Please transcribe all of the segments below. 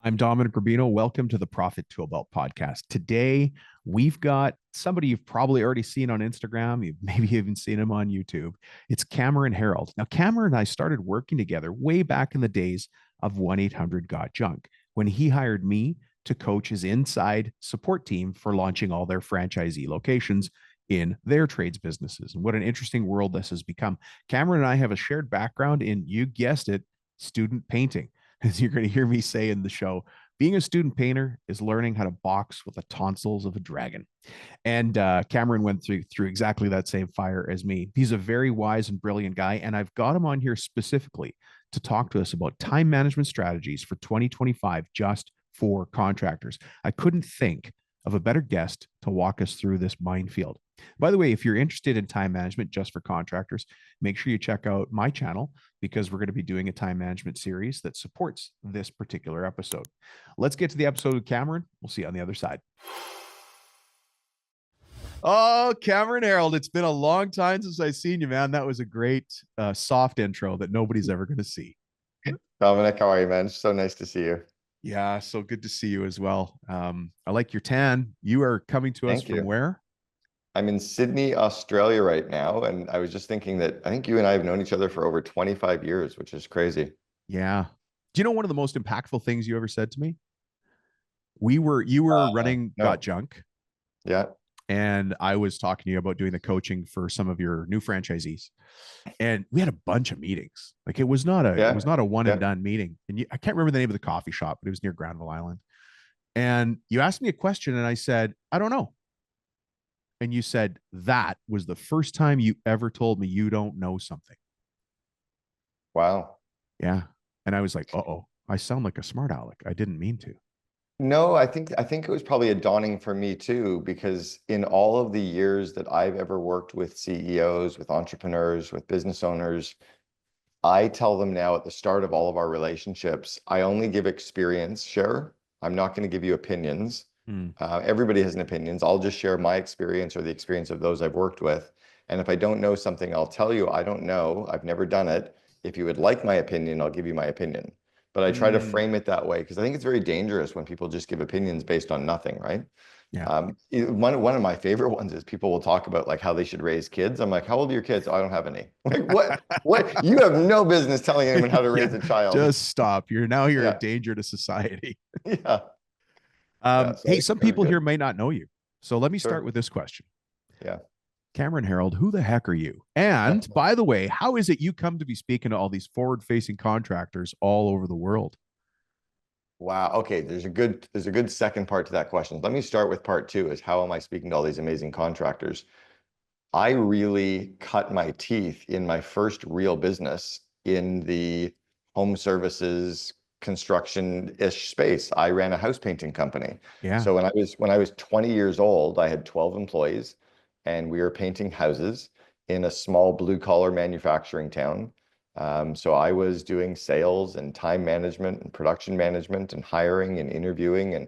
I'm Dominic Rubino. Welcome to the Profit Tool Belt podcast. Today, we've got somebody you've probably already seen on Instagram. You've maybe even seen him on YouTube. It's Cameron Herold. Now, Cameron and I started working together way back in the days of 1-800-GOT-JUNK when he hired me to coach his inside support team for launching all their franchisee locations in their trades businesses. And what an interesting world this has become. Cameron and I have a shared background in, you guessed it, student painting. As you're going to hear me say in the show, being a student painter is learning how to box with the tonsils of a dragon. And Cameron went through exactly that same fire as me. He's a very wise and brilliant guy, and I've got him on here specifically to talk to us about time management strategies for 2025 just for contractors. I couldn't think of a better guest to walk us through this minefield. By the way, if you're interested in time management just for contractors, make sure you check out my channel because we're going to be doing a time management series that supports this particular episode. Let's get to the episode with Cameron. We'll see you on the other side. Oh, Cameron Herold, it's been a long time since I've seen you, man. That was a great soft intro that nobody's ever going to see. Dominic, how are you, man? It's so nice to see you. Yeah, so good to see you as well. I like your tan. You are coming to us from where? I'm in Sydney, Australia right now. And I was just thinking that I think you and I have known each other for over 25 years, which is crazy. Yeah. Do you know one of the most impactful things you ever said to me? You were running Got Junk. Yeah. And I was talking to you about doing the coaching for some of your new franchisees. And we had a bunch of meetings. Like it was not a one and done meeting. And I can't remember the name of the coffee shop, but it was near Granville Island. And you asked me a question and I said, I don't know. And you said, that was the first time you ever told me you don't know something. Wow. Yeah. And I was like, uh-oh, I sound like a smart aleck. I didn't mean to. No, I think it was probably a dawning for me too, because in all of the years that I've ever worked with CEOs, with entrepreneurs, with business owners, I tell them now at the start of all of our relationships, I only give experience share. I'm not going to give you opinions. Everybody has an opinions. I'll just share my experience or the experience of those I've worked with. And if I don't know something, I'll tell you, I don't know. I've never done it. If you would like my opinion, I'll give you my opinion. But I try to frame it that way because I think it's very dangerous when people just give opinions based on nothing, right? Yeah. One of my favorite ones is people will talk about like how they should raise kids. I'm like, how old are your kids? Oh, I don't have any. Like, what? You have no business telling anyone how to raise a child. Just stop. You're a danger to society. Yeah. Hey, some people here may not know you. So let me start with this question. Yeah. Cameron Herold, who the heck are you? And by the way, how is it you come to be speaking to all these forward-facing contractors all over the world? Wow. Okay. There's a good second part to that question. Let me start with part two is how am I speaking to all these amazing contractors? I really cut my teeth in my first real business in the home services construction-ish space. I ran a house painting company. Yeah. So when I was 20 years old, I had 12 employees and we were painting houses in a small blue-collar manufacturing town. So I was doing sales and time management and production management and hiring and interviewing and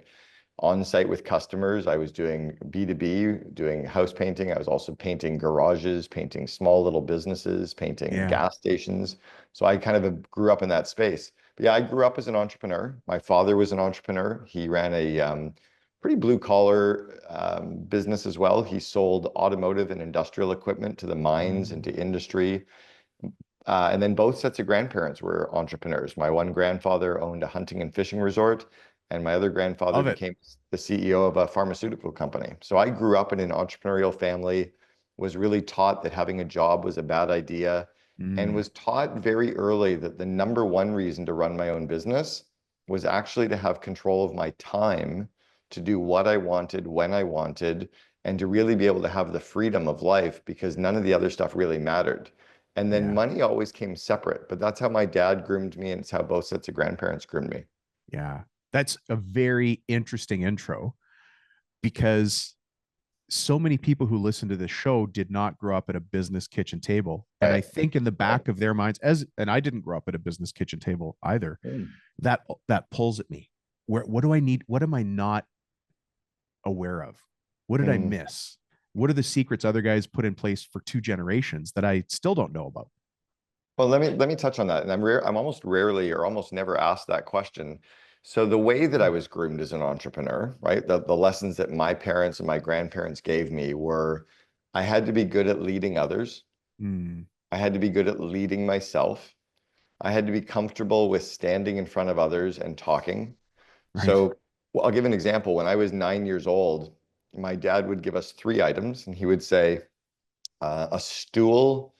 on-site with customers. I was doing B2B, doing house painting. I was also painting garages, painting small little businesses, painting gas stations. So I kind of grew up in that space. But yeah, I grew up as an entrepreneur. My father was an entrepreneur. He ran a pretty blue-collar business as well. He sold automotive and industrial equipment to the mines and to industry. And then both sets of grandparents were entrepreneurs. My one grandfather owned a hunting and fishing resort, and my other grandfather became the CEO of a pharmaceutical company. So I grew up in an entrepreneurial family, was really taught that having a job was a bad idea, and was taught very early that the number one reason to run my own business was actually to have control of my time, to do what I wanted, when I wanted, and to really be able to have the freedom of life because none of the other stuff really mattered. And then money always came separate, but that's how my dad groomed me, and it's how both sets of grandparents groomed me. Yeah, that's a very interesting intro because so many people who listen to this show did not grow up at a business kitchen table. And I think in the back of their minds, and I didn't grow up at a business kitchen table either, that pulls at me. What do I need? What am I not aware of? What did I miss? What are the secrets other guys put in place for 2 generations that I still don't know about? Well, let me touch on that. And I'm almost rarely or almost never asked that question. So the way that I was groomed as an entrepreneur, right? The lessons that my parents and my grandparents gave me were I had to be good at leading others. Mm, I had to be good at leading myself. I had to be comfortable with standing in front of others and talking. right. So well, I'll give an example. When I was 9 years old, my dad would give us three items, and he would say, a stool,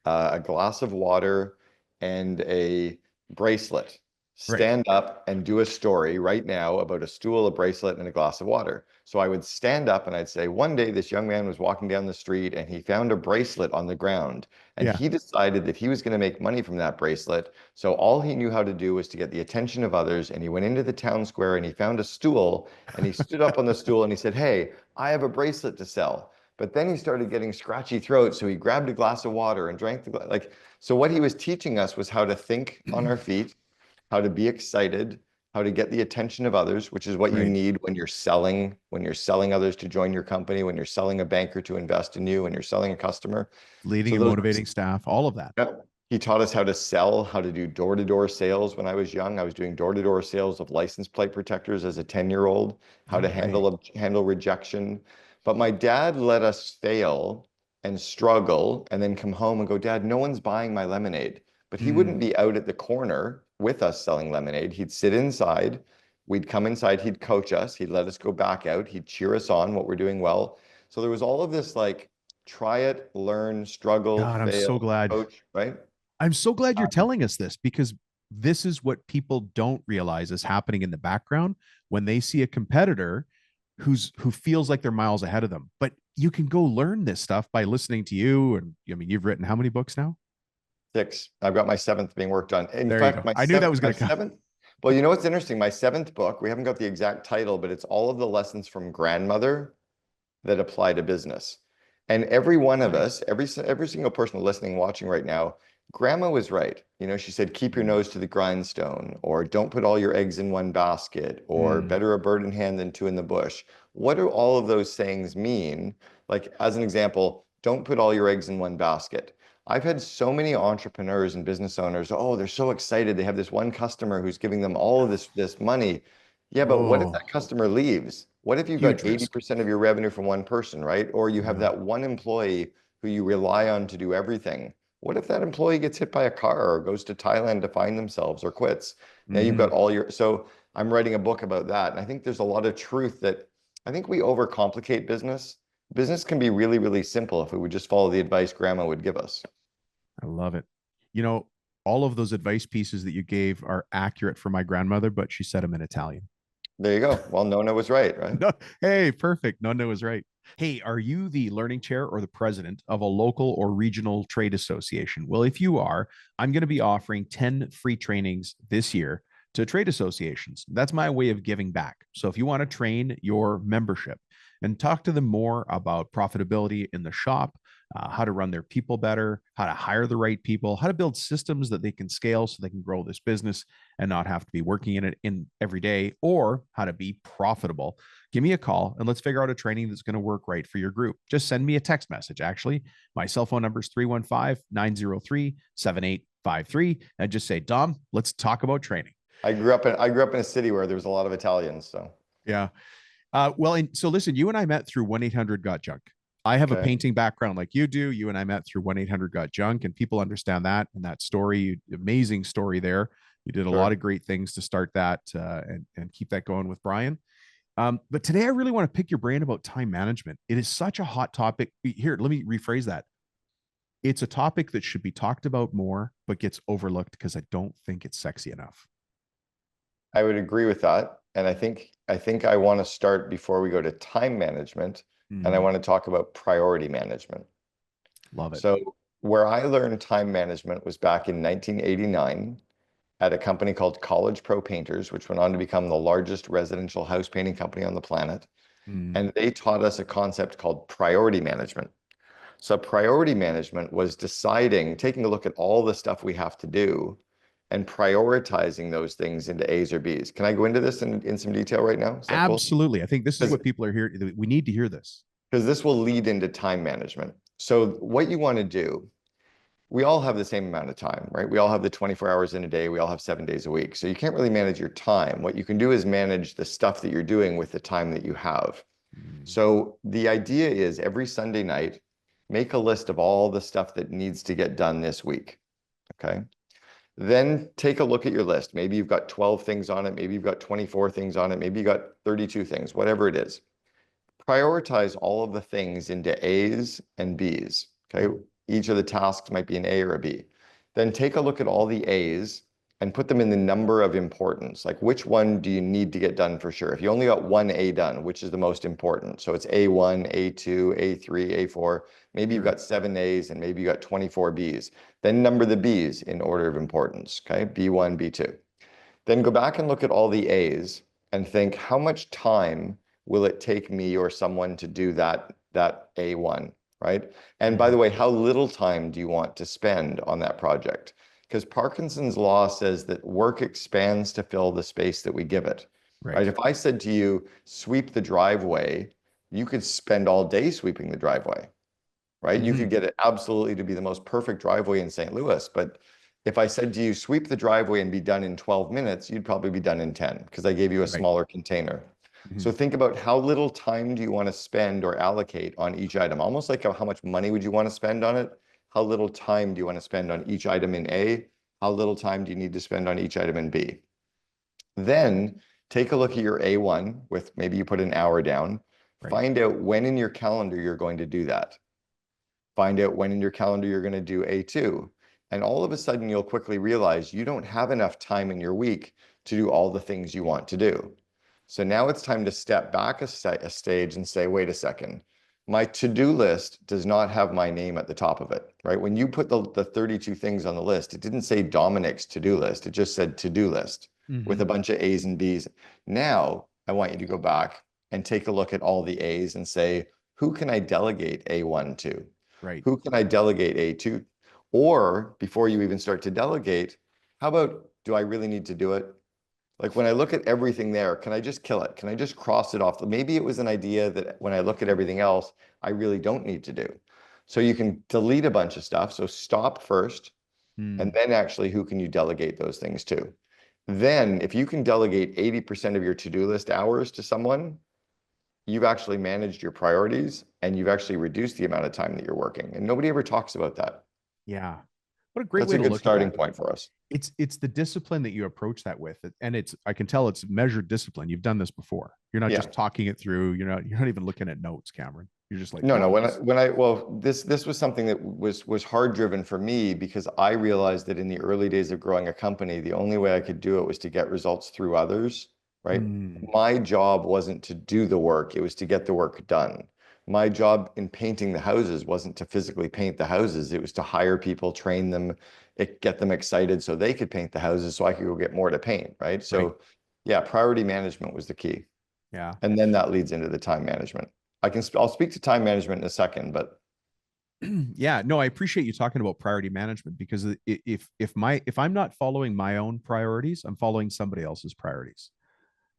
a glass of water, and a bracelet. Right. Stand up and do a story right now about a stool, a bracelet, and a glass of water. So I would stand up and I'd say, one day this young man was walking down the street and he found a bracelet on the ground. And Yeah. he decided that he was going to make money from that bracelet. So all he knew how to do was to get the attention of others. And he went into the town square and he found a stool and he stood up on the stool and he said, hey, I have a bracelet to sell. But then he started getting scratchy throat, so he grabbed a glass of water and drank the glass. Like, so what he was teaching us was how to think on our feet, how to be excited, how to get the attention of others, which is what you Right. need when you're selling others to join your company, when you're selling a banker to invest in you, when you're selling a customer. Leading So and those, motivating staff, all of that. yeah. He taught us how to sell, how to do door-to-door sales. When I was young, I was doing door-to-door sales of license plate protectors as a 10-year-old, how No to way. handle rejection. But my dad let us fail and struggle and then come home and go, Dad, no one's buying my lemonade. But he Mm, wouldn't be out at the corner with us selling lemonade. He'd sit inside. We'd come inside. He'd coach us. He'd let us go back out. He'd cheer us on what we're doing well. So there was all of this like, try it, learn, struggle, God, I'm so fail, glad. coach, right? I'm so glad you're Um, telling us this because this is what people don't realize is happening in the background when they see a competitor who feels like they're miles ahead of them. But you can go learn this stuff by listening to you. And I mean, you've written how many books now? Six. I've got my seventh being worked on. In There you fact, go. I knew that was my going to come. seventh. Well, you know what's interesting? My seventh book, we haven't got the exact title, but it's all of the lessons from grandmother that apply to business. And every one of Nice. us, every single person listening, watching right now, grandma was right. You know, she said, keep your nose to the grindstone, or don't put all your eggs in one basket, or Mm, better a bird in hand than two in the bush. What do all of those sayings mean? Like, as an example, don't put all your eggs in one basket. I've had so many entrepreneurs and business owners, oh, they're so excited. They have this one customer who's giving them all of this money. Yeah, but what if oh, that customer leaves? What if you've got huge risk. 80% of your revenue from one person, right? Or you have Yeah. that one employee who you rely on to do everything. What if that employee gets hit by a car or goes to Thailand to find themselves or quits? Now you've got Hmm. all your, so I'm writing a book about that. And I think there's a lot of truth that I think we overcomplicate business. Business can be really, really simple if we would just follow the advice grandma would give us. I love it. You know, all of those advice pieces that you gave are accurate for my grandmother, but she said them in Italian. There you go. Well, Nona was right, right? No, hey, perfect. Nonna was right. Hey, are you the learning chair or the president of a local or regional trade association? Well, if you are, I'm going to be offering 10 free trainings this year to trade associations. That's my way of giving back. So if you want to train your membership and talk to them more about profitability in the shop, how to run their people better, how to hire the right people, how to build systems that they can scale so they can grow this business and not have to be working in it in every day, or how to be profitable, give me a call and let's figure out a training that's going to work right for your group. Just send me a text message. Actually, my cell phone number is 315-903-7853. And just say, Dom, let's talk about training. I grew up in a city where there was a lot of Italians, so Yeah. Well, and so listen, you and I met through 1-800 Got Junk. I have a okay. painting background like you do. You and I met through 1-800 Got Junk, and people understand that and that story. Amazing story there. You did a lot Sure. of great things to start that and keep that going with Brian. But today, I really want to pick your brain about time management. It is such a hot topic. Here, let me rephrase that. It's a topic that should be talked about more, but gets overlooked because I don't think it's sexy enough. I would agree with that. And I think I want to start before we go to time management, and I Mm, want to talk about priority management. love it. So where I learned time management was back in 1989 at a company called College Pro Painters, which went on to become the largest residential house painting company on the planet. Mm, And they taught us a concept called priority management. So priority management was deciding, taking a look at all the stuff we have to do and prioritizing those things into A's or B's. Can I go into this in some detail right now? Is that cool? absolutely. I think this is Because what people are here. We need to hear this. this will lead into time management. So what you want to do we all have the same amount of time, right? We all have the 24 hours in a day. We all have 7 days a week. So you can't really manage your time. What you can do is manage the stuff that you're doing with the time that you have. So the idea is every Sunday night, make a list of all the stuff that needs to get done this week. Okay. Then take a look at your list. Maybe you've got 12 things on it. Maybe you've got 24 things on it. Maybe you got 32 things, whatever it is. Prioritize all of the things into A's and B's. Okay. Each of the tasks might be an A or a B. Then take a look at all the A's and put them in the number of importance. Like which one do you need to get done for sure? If you only got one A done, which is the most important? So it's A1, A2, A3, A4. Maybe you've got 7 A's and maybe you got 24 B's. Then number the B's in order of importance, okay? B1, B2. Then go back and look at all the A's and think, how much time will it take me or someone to do that A1, right? And by the way, how little time do you want to spend on that project? Because Parkinson's law says that work expands to fill the space that we give it, right? If I said to you, sweep the driveway, you could spend all day sweeping the driveway, right? You could get it absolutely to be the most perfect driveway in St. Louis. But if I said to you, sweep the driveway and be done in 12 minutes, you'd probably be done in 10 because I gave you a smaller container. So think about how little time do you want to spend or allocate on each item? Almost like how much money would you want to spend on it? How little time do you want to spend on each item in A? How little time do you need to spend on each item in B? Then take a look at your A1 with maybe you put an hour down. Find out when in your calendar you're going to do that. Find out when in your calendar you're going to do A2. And all of a sudden, you'll quickly realize you don't have enough time in your week to do all the things you want to do. So now it's time to step back a stage and say, wait a second. My to-do list does not have my name at the top of it, right? When you put the 32 things on the list, it didn't say Dominic's to-do list. It just said to-do list with a bunch of A's and B's. Now, I want you to go back and take a look at all the A's and say, who can I delegate A1 to? Who can I delegate A2? Or before you even start to delegate, how about, do I really need to do it? Like when I look at everything there, can I just kill it? Can I just cross it off? Maybe it was an idea that when I look at everything else, I really don't need to do. So you can delete a bunch of stuff. So stop first, and then actually who can you delegate those things to? Then if you can delegate 80% of your to-do list hours to someone, you've actually managed your priorities and you've actually reduced the amount of time that you're working. And nobody ever talks about that. Yeah. What a great way to look at that. That's a good starting point for us. It's the discipline that you approach that with. And I can tell it's measured discipline. You've done this before. You're not just talking it through. You're not even looking at notes, Cameron. You're just like, no. This was something that was hard driven for me because I realized that in the early days of growing a company, the only way I could do it was to get results through others, right? My job wasn't to do the work. It was to get the work done. My job in painting the houses wasn't to physically paint the houses. It was to hire people, train them, get them excited so they could paint the houses so I could go get more to paint, right? So yeah, priority management was the key. Yeah. And then that leads into the time management. I'll speak to time management in a second, but yeah, no, I appreciate you talking about priority management because if I'm not following my own priorities, I'm following somebody else's priorities.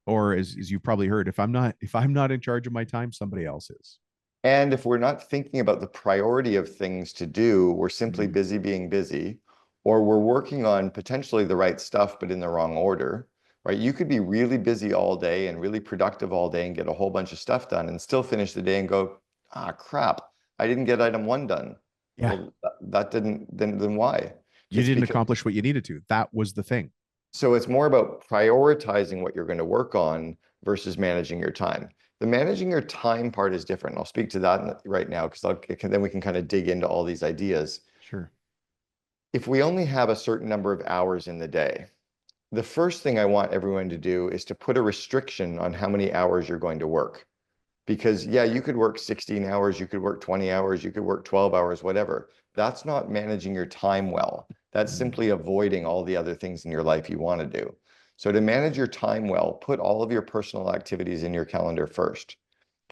Or as you probably heard, if I'm not in charge of my time, somebody else is. And if we're not thinking about the priority of things to do, we're simply busy being busy, or we're working on potentially the right stuff, but in the wrong order, right? You could be really busy all day and really productive all day and get a whole bunch of stuff done and still finish the day and go, crap, I didn't get item 1 done. Yeah. Well, that didn't, then why? You didn't accomplish what you needed to. That was the thing. So it's more about prioritizing what you're going to work on versus managing your time. The managing your time part is different. I'll speak to that right now because then we can kind of dig into all these ideas. Sure. If we only have a certain number of hours in the day, the first thing I want everyone to do is to put a restriction on how many hours you're going to work. Because yeah, you could work 16 hours, you could work 20 hours, you could work 12 hours, whatever. That's not managing your time well. That's simply avoiding all the other things in your life you want to do. So to manage your time well, put all of your personal activities in your calendar first.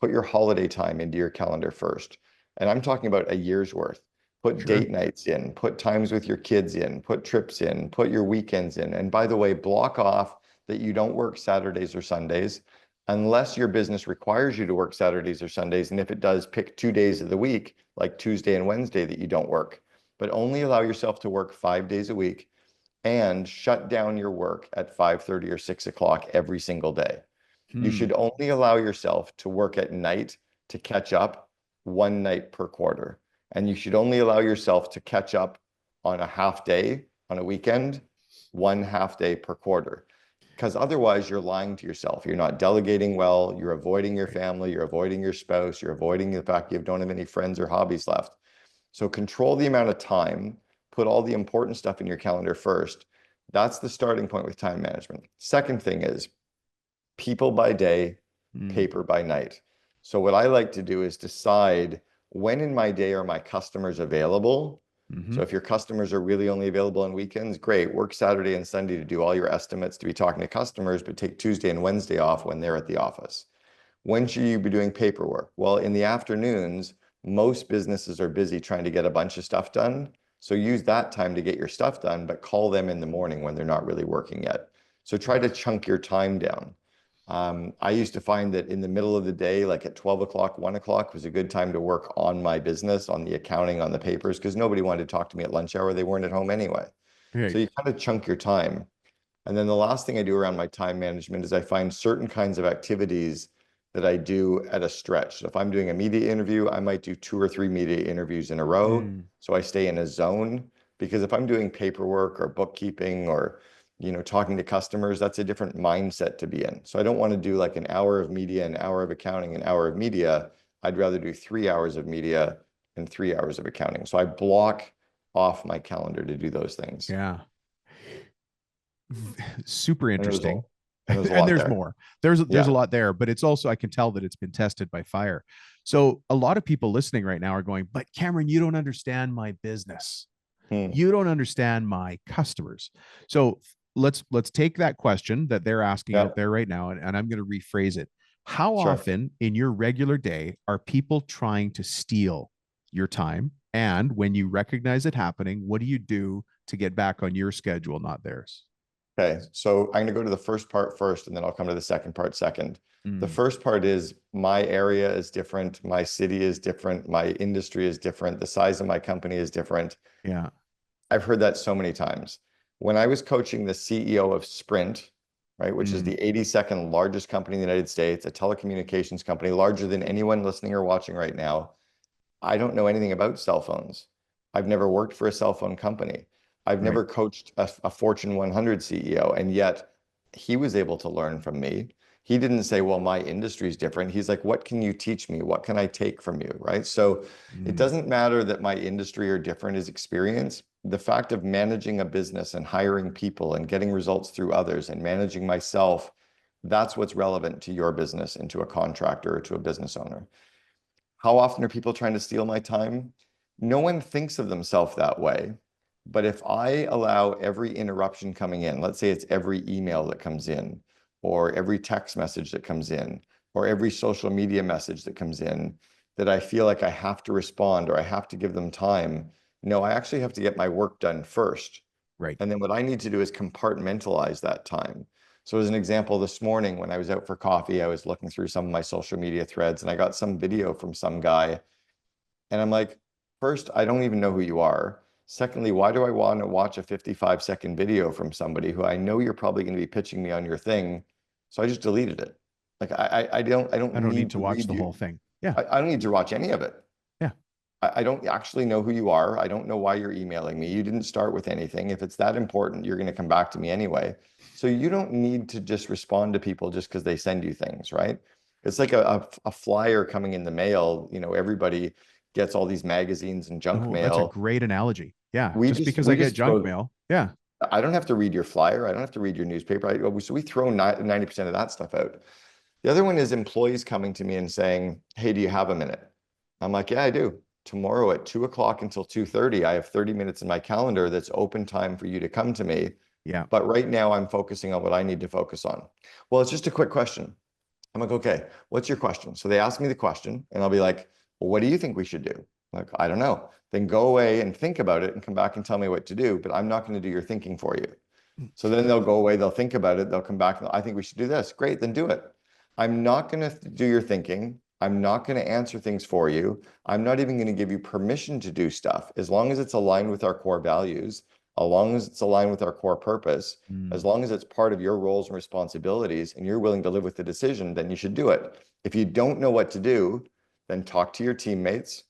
Put your holiday time into your calendar first. And I'm talking about a year's worth. Put date nights in, put times with your kids in, put trips in, put your weekends in. And by the way, block off that you don't work Saturdays or Sundays unless your business requires you to work Saturdays or Sundays. And if it does, pick 2 days of the week, like Tuesday and Wednesday, that you don't work. but only allow yourself to work 5 days a week and shut down your work at 5:30 or 6 o'clock every single day. You should only allow yourself to work at night to catch up 1 night per quarter. And you should only allow yourself to catch up on a half day on a weekend, 1 half day per quarter. Because otherwise you're lying to yourself. You're not delegating well, you're avoiding your family, you're avoiding your spouse, you're avoiding the fact you don't have any friends or hobbies left. So control the amount of time, put all the important stuff in your calendar first. That's the starting point with time management. Second thing is people by day, paper by night. So what I like to do is decide when in my day are my customers available. So if your customers are really only available on weekends, great. Work Saturday and Sunday to do all your estimates, to be talking to customers, but take Tuesday and Wednesday off when they're at the office. When should you be doing paperwork? Well, in the afternoons, most businesses are busy trying to get a bunch of stuff done. So use that time to get your stuff done, but call them in the morning when they're not really working yet. So try to chunk your time down. I used to find that in the middle of the day, like at 12 o'clock, 1 o'clock was a good time to work on my business, on the accounting, on the papers, because nobody wanted to talk to me at lunch hour. They weren't at home anyway. Right. So you kind of chunk your time. And then the last thing I do around my time management is I find certain kinds of activities that I do at a stretch. So if I'm doing a media interview, I might do 2 or 3 media interviews in a row. So I stay in a zone, because if I'm doing paperwork or bookkeeping or talking to customers, that's a different mindset to be in. So I don't want to do like an hour of media, an hour of accounting, an hour of media. I'd rather do 3 hours of media and 3 hours of accounting. So I block off my calendar to do those things. Yeah. Super interesting. And there's a And lot there's there. more. There's a lot there, but it's also, I can tell that it's been tested by fire. So a lot of people listening right now are going, but Cameron, you don't understand my business. You don't understand my customers. So let's take that question that they're asking out there right now, and I'm going to rephrase it. How often in your regular day are people trying to steal your time? And when you recognize it happening, what do you do to get back on your schedule, not theirs? Okay, so I'm going to go to the first part first, and then I'll come to the second part second. The first part is my area is different, my city is different, my industry is different, the size of my company is different. Yeah. I've heard that so many times. When I was coaching the CEO of Sprint, right, which is the 82nd largest company in the United States, a telecommunications company, larger than anyone listening or watching right now, I don't know anything about cell phones. I've never worked for a cell phone company. I've never coached a Fortune 100 CEO, and yet he was able to learn from me. He didn't say, well, my industry is different. He's like, what can you teach me? What can I take from you, right? So it doesn't matter that my industry or different is experience. The fact of managing a business and hiring people and getting results through others and managing myself, that's what's relevant to your business and to a contractor or to a business owner. How often are people trying to steal my time? No one thinks of themselves that way. But if I allow every interruption coming in, let's say it's every email that comes in, or every text message that comes in, or every social media message that comes in, that I feel like I have to respond or I have to give them time. No, I actually have to get my work done first. Right. And then what I need to do is compartmentalize that time. So as an example, this morning when I was out for coffee, I was looking through some of my social media threads and I got some video from some guy. And I'm like, first, I don't even know who you are. Secondly, why do I want to watch a 55-second video from somebody who I know you're probably going to be pitching me on your thing? So I just deleted it. Like I don't need to watch read the you. whole thing. Yeah. I don't need to watch any of it. Yeah. I don't actually know who you are. I don't know why you're emailing me. You didn't start with anything. If it's that important, you're going to come back to me anyway. So you don't need to just respond to people just because they send you things, right? It's like a flyer coming in the mail. Everybody gets all these magazines and junk mail. That's a great analogy. Yeah. We just just- because we I get just junk throw- mail. Yeah. I don't have to read your flyer. I don't have to read your newspaper. So we throw 90% of that stuff out. The other one is employees coming to me and saying, hey, do you have a minute? I'm like, yeah, I do. Tomorrow at 2 o'clock until 2:30, I have 30 minutes in my calendar that's open time for you to come to me. Yeah. But right now I'm focusing on what I need to focus on. Well, it's just a quick question. I'm like, okay, what's your question? So they ask me the question and I'll be like, well, what do you think we should do? Like, I don't know. Then go away and think about it and come back and tell me what to do, but I'm not going to do your thinking for you. So then they'll go away, they'll think about it, they'll come back and I think we should do this. Great, then do it. I'm not going to do your thinking. I'm not going to answer things for you. I'm not even going to give you permission to do stuff. As long as it's aligned with our core values, as long as it's aligned with our core purpose, as long as it's part of your roles and responsibilities and you're willing to live with the decision, then you should do it. If you don't know what to do, then talk to your teammates,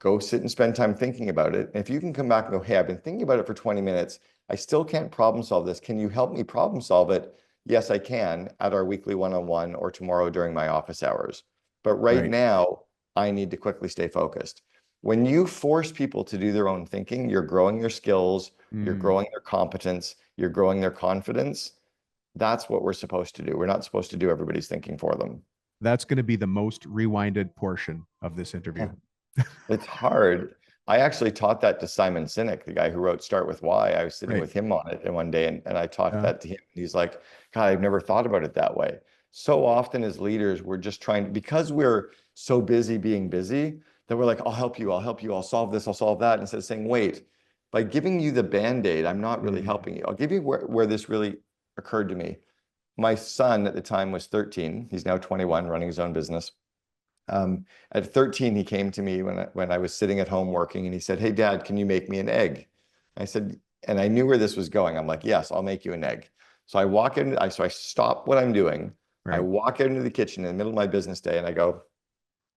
go sit and spend time thinking about it. And if you can come back and go, hey, I've been thinking about it for 20 minutes. I still can't problem solve this. Can you help me problem solve it? Yes, I can, at our weekly one-on-one or tomorrow during my office hours. But right now, I need to quickly stay focused. When you force people to do their own thinking, you're growing their skills, you're growing their competence, you're growing their confidence. That's what we're supposed to do. We're not supposed to do everybody's thinking for them. That's going to be the most rewinded portion of this interview. It's hard. I actually taught that to Simon Sinek, the guy who wrote Start With Why. I was sitting with him on it and one day, and I taught that to him. He's like, God, I've never thought about it that way. So often as leaders, we're just trying, because we're so busy being busy, that we're like, I'll help you, I'll solve this, I'll solve that. Instead of saying, wait, by giving you the Band-Aid, I'm not really helping you. I'll give you where this really occurred to me. My son at the time was 13. He's now 21, running his own business. At 13, he came to me when I was sitting at home working, and he said, hey, Dad, can you make me an egg? I said, and I knew where this was going. I'm like, yes, I'll make you an egg. So I walk in, so I stop what I'm doing. I walk into the kitchen in the middle of my business day and I go,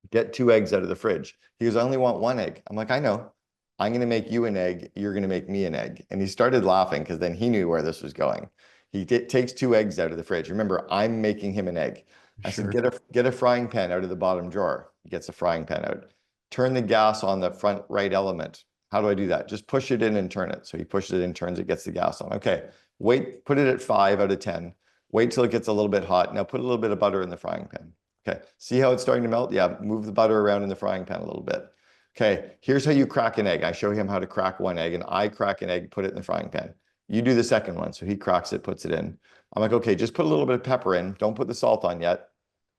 get 2 eggs out of the fridge. He goes, I only want 1 egg. I'm like, I know. I'm going to make you an egg. You're going to make me an egg. And he started laughing because then he knew where this was going. He takes 2 eggs out of the fridge. Remember, I'm making him an egg. I said, get a frying pan out of the bottom drawer. He gets a frying pan out. Turn the gas on the front right element. How do I do that? Just push it in and turn it. So he pushes it in, turns it, gets the gas on. Okay, wait, put it at 5 out of 10. Wait till it gets a little bit hot. Now put a little bit of butter in the frying pan. Okay, see how it's starting to melt? Yeah, move the butter around in the frying pan a little bit. Okay, here's how you crack an egg. I show him how to crack 1 egg, and I crack an egg, put it in the frying pan. You do the second one. So he cracks it, puts it in. I'm like, okay, just put a little bit of pepper in. Don't put the salt on yet.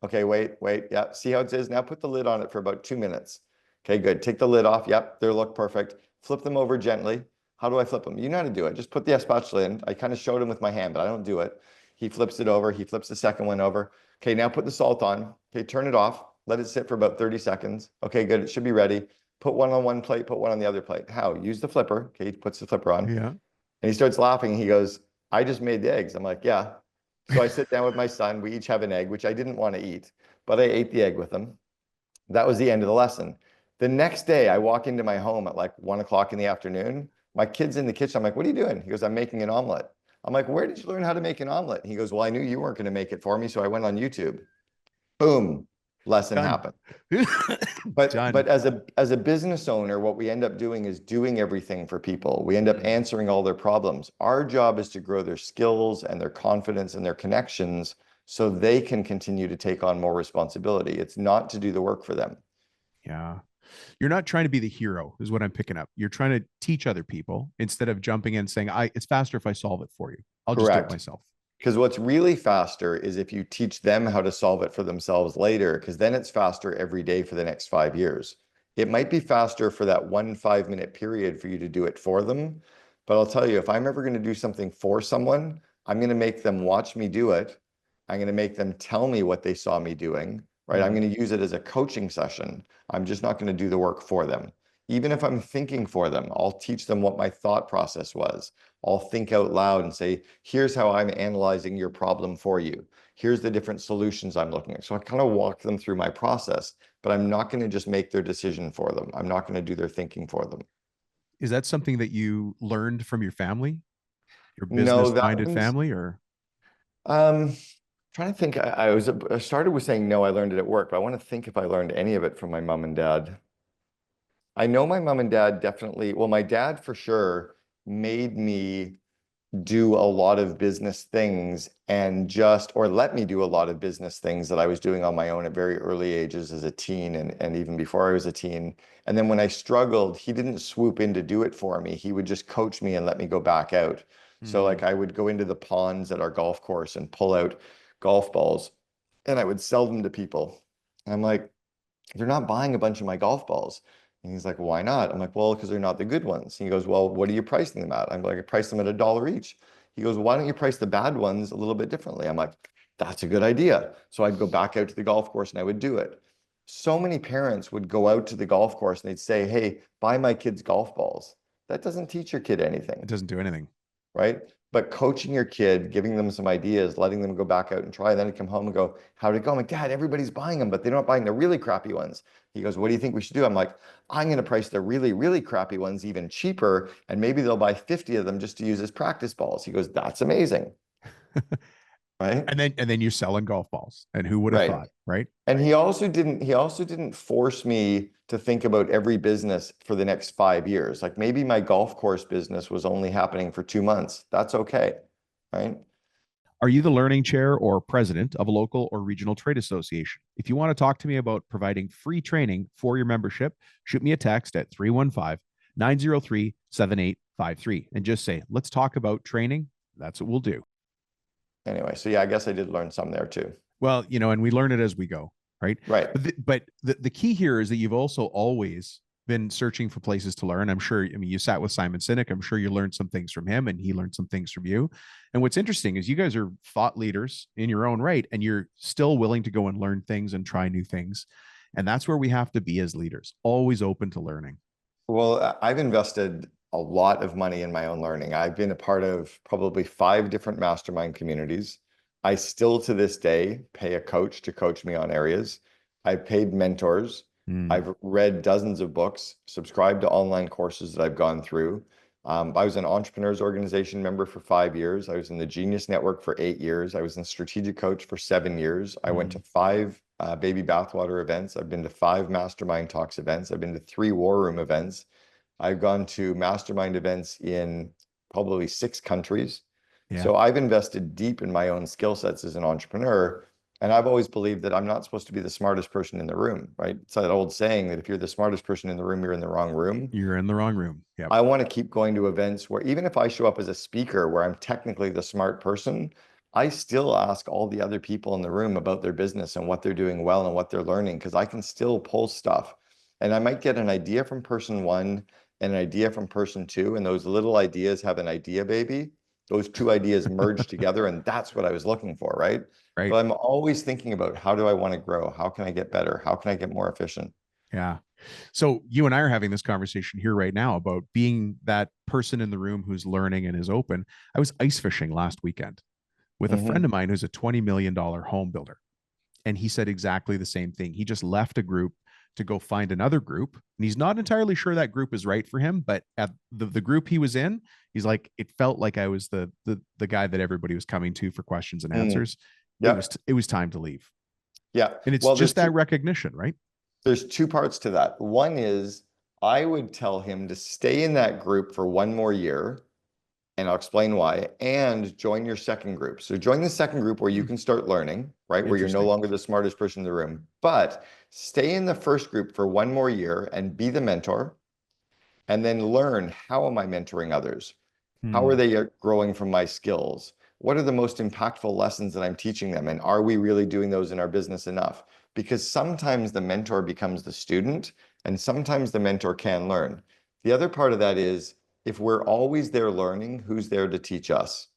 Okay, wait. Yeah, see how it is? Now put the lid on it for about 2 minutes. Okay, good. Take the lid off. Yep, they look perfect. Flip them over gently. How do I flip them? You know how to do it. Just put the spatula in. I kind of showed him with my hand, but I don't do it. He flips it over. He flips the second one over. Okay, now put the salt on. Okay, turn it off. Let it sit for about 30 seconds. Okay, good. It should be ready. Put one on one plate, put one on the other plate. How? Use the flipper. Okay, he puts the flipper on. Yeah. And he starts laughing. He goes, I just made the eggs. I'm like, yeah. So I sit down with my son. We each have an egg, which I didn't want to eat, but I ate the egg with him. That was the end of the lesson. The next day, I walk into my home at like 1 o'clock in the afternoon. My kid's in the kitchen. I'm like, what are you doing? He goes, I'm making an omelet. I'm like, where did you learn how to make an omelet? He goes, well, I knew you weren't going to make it for me, so I went on YouTube. Boom, lesson happened. But as a business owner, what we end up doing is doing everything for people. We end up answering all their problems. Our job is to grow their skills and their confidence and their connections so they can continue to take on more responsibility. It's not to do the work for them. Yeah. You're not trying to be the hero, is what I'm picking up. You're trying to teach other people instead of jumping in and saying, it's faster if I solve it for you. I'll just do it myself. Because what's really faster is if you teach them how to solve it for themselves later, because then it's faster every day for the next 5 years. It might be faster for that 1 5-minute period for you to do it for them. But I'll tell you, if I'm ever going to do something for someone, I'm going to make them watch me do it. I'm going to make them tell me what they saw me doing, right? I'm going to use it as a coaching session. I'm just not going to do the work for them. Even if I'm thinking for them, I'll teach them what my thought process was. I'll think out loud and say, here's how I'm analyzing your problem for you. Here's the different solutions I'm looking at. So I kind of walk them through my process, but I'm not going to just make their decision for them. I'm not going to do their thinking for them. Is that something that you learned from your family? Your business-minded family, or? Trying to think. I started with saying no, I learned it at work, but I want to think if I learned any of it from my mom and dad. I know my mom and dad definitely, well, my dad for sure made me do a lot of business things or let me do a lot of business things that I was doing on my own at very early ages as a teen and even before I was a teen. And then when I struggled, he didn't swoop in to do it for me. He would just coach me and let me go back out. So like I would go into the ponds at our golf course and pull out golf balls and I would sell them to people. And I'm like, they're not buying a bunch of my golf balls. And he's like, why not? I'm like, well, because they're not the good ones. He goes, well, what are you pricing them at? I'm like, I price them at $1 each. He goes, why don't you price the bad ones a little bit differently? I'm like, that's a good idea. So I'd go back out to the golf course and I would do it. So many parents would go out to the golf course and they'd say, hey, buy my kids golf balls. That doesn't teach your kid anything. It doesn't do anything. Right? But coaching your kid, giving them some ideas, letting them go back out and try, and then come home and go, how'd it go? I'm like, Dad, everybody's buying them, but they're not buying the really crappy ones. He goes, what do you think we should do? I'm like, I'm going to price the really, really crappy ones even cheaper, and maybe they'll buy 50 of them just to use as practice balls. He goes, that's amazing. Right? And then you're selling golf balls. And who would have Right. thought, right? And he also didn't force me to think about every business for the next 5 years. Like maybe my golf course business was only happening for 2 months. That's okay. Right? Are you the learning chair or president of a local or regional trade association? If you want to talk to me about providing free training for your membership, shoot me a text at 315-903-7853 and just say, let's talk about training. That's what we'll do. Anyway, so yeah, I guess I did learn some there too. Well, and we learn it as we go, right? Right. But the key here is that you've also always been searching for places to learn. I'm sure, you sat with Simon Sinek. I'm sure you learned some things from him and he learned some things from you. And what's interesting is you guys are thought leaders in your own right, and you're still willing to go and learn things and try new things. And that's where we have to be as leaders, always open to learning. Well, I've invested a lot of money in my own learning. I've been a part of probably 5 different mastermind communities. I still to this day pay a coach to coach me on areas. I've paid mentors. I've read dozens of books, subscribed to online courses that I've gone through. I was an Entrepreneurs Organization member for 5 years. I was in the Genius Network for 8 years. I was in Strategic Coach for 7 years. I went to 5 baby bathwater events. I've been to 5 mastermind talks events. I've been to 3 war room events. I've gone to mastermind events in probably 6 countries. Yeah. So I've invested deep in my own skill sets as an entrepreneur. And I've always believed that I'm not supposed to be the smartest person in the room, right? It's that old saying that if you're the smartest person in the room, you're in the wrong room. You're in the wrong room. Yeah. I want to keep going to events where even if I show up as a speaker where I'm technically the smart person, I still ask all the other people in the room about their business and what they're doing well and what they're learning, because I can still pull stuff. And I might get an idea from person 1 and an idea from person 2, and those little ideas have an idea baby. Those 2 ideas merge together, and that's what I was looking for, right? Right. But I'm always thinking about, how do I want to grow? How can I get better? How can I get more efficient? Yeah. So you and I are having this conversation here right now about being that person in the room who's learning and is open. I was ice fishing last weekend with a friend of mine who's a $20 million home builder. And he said exactly the same thing. He just left a group to go find another group. And he's not entirely sure that group is right for him, but at the group he was in, he's like, it felt like I was the guy that everybody was coming to for questions and answers. Yeah. It was time to leave. Yeah. And it's just that recognition, right? There's 2 parts to that. One is I would tell him to stay in that group for 1 more year, and I'll explain why, and join your second group. So join the second group where you can start learning, right? Where you're no longer the smartest person in the room, but stay in the first group for 1 more year and be the mentor, and then learn, how am I mentoring others? How are they growing from my skills? What are the most impactful lessons that I'm teaching them? And are we really doing those in our business enough? Because sometimes the mentor becomes the student, and sometimes the mentor can learn. The other part of that is, if we're always there learning, who's there to teach us,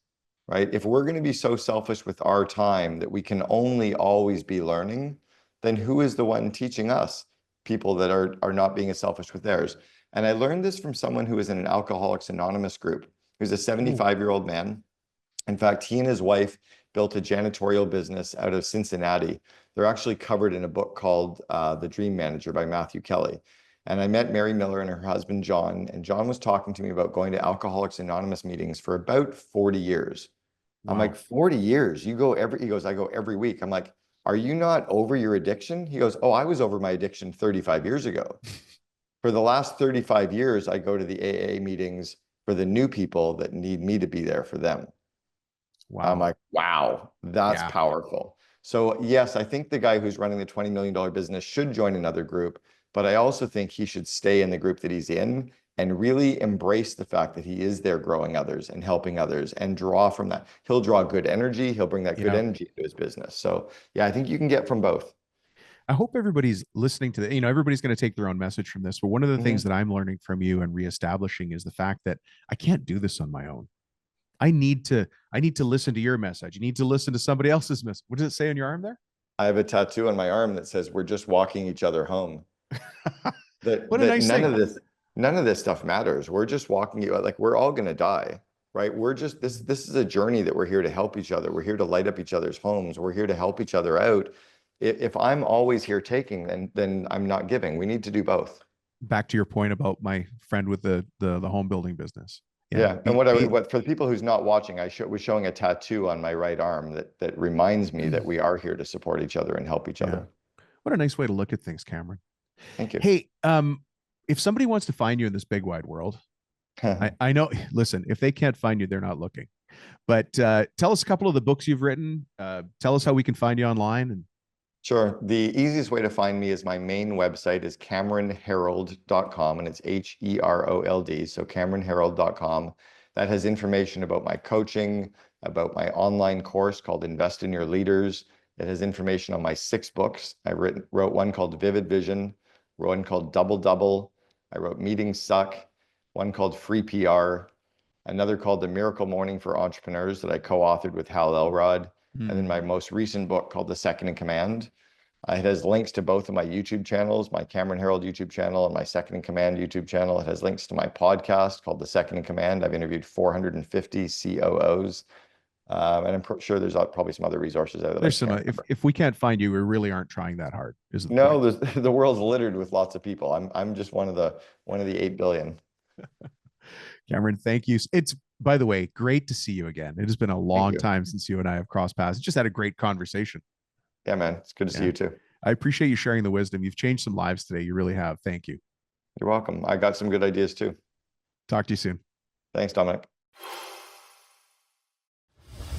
right? If we're going to be so selfish with our time that we can only always be learning, then who is the one teaching us? People that are not being as selfish with theirs. And I learned this from someone who was in an Alcoholics Anonymous group. He was a 75-year-old man. In fact, he and his wife built a janitorial business out of Cincinnati. They're actually covered in a book called The Dream Manager by Matthew Kelly. And I met Mary Miller and her husband, John, and John was talking to me about going to Alcoholics Anonymous meetings for about 40 years. Wow. I'm like, 40 years? He goes, I go every week. I'm like, are you not over your addiction? He goes, oh, I was over my addiction 35 years ago. For the last 35 years, I go to the AA meetings for the new people that need me to be there for them. Wow. I'm like, wow, that's powerful. So yes, I think the guy who's running the $20 million business should join another group, but I also think he should stay in the group that he's in and really embrace the fact that he is there growing others and helping others and draw from that. He'll draw good energy. He'll bring that good energy to his business. So yeah, I think you can get from both. I hope everybody's listening to the, everybody's going to take their own message from this. But one of the things that I'm learning from you and reestablishing is the fact that I can't do this on my own. I need to listen to your message. You need to listen to somebody else's message. What does it say on your arm there? I have a tattoo on my arm that says, "We're just walking each other home." That What a nice none thing. of this stuff matters. We're just walking you, like, we're all going to die, right? We're just, this is a journey that we're here to help each other. We're here to light up each other's homes. We're here to help each other out. If I'm always here taking, then I'm not giving. We need to do both. Back to your point about my friend with the home building business. Yeah. And what for the people who's not watching, was showing a tattoo on my right arm that reminds me that we are here to support each other and help each other. What a nice way to look at things, Cameron. Thank you. Hey, if somebody wants to find you in this big wide world, I know, listen, if they can't find you, they're not looking. But tell us a couple of the books you've written. Tell us how we can find you online. And Sure. The easiest way to find me is my main website is CameronHerold.com, and it's Herold. So CameronHerold.com. That has information about my coaching, about my online course called Invest in Your Leaders. It has information on my 6 books. I wrote one called Vivid Vision, one called Double Double. I wrote Meetings Suck, one called Free PR, another called The Miracle Morning for Entrepreneurs that I co-authored with Hal Elrod. And then my most recent book called The Second in Command. It has links to both of my YouTube channels, my Cameron Herold YouTube channel and my Second in Command YouTube channel. It has links to my podcast called The Second in Command. I've interviewed 450 COOs. And I'm sure there's probably some other resources out there. There's some, if we can't find you, we really aren't trying that hard. No, the world's littered with lots of people. I'm just one of the 8 billion. Cameron, thank you. It's, by the way, great to see you again. It has been a long time since you and I have crossed paths. Just had a great conversation. Yeah, man. It's good to see you too. I appreciate you sharing the wisdom. You've changed some lives today. You really have. Thank you. You're welcome. I got some good ideas too. Talk to you soon. Thanks, Dominic.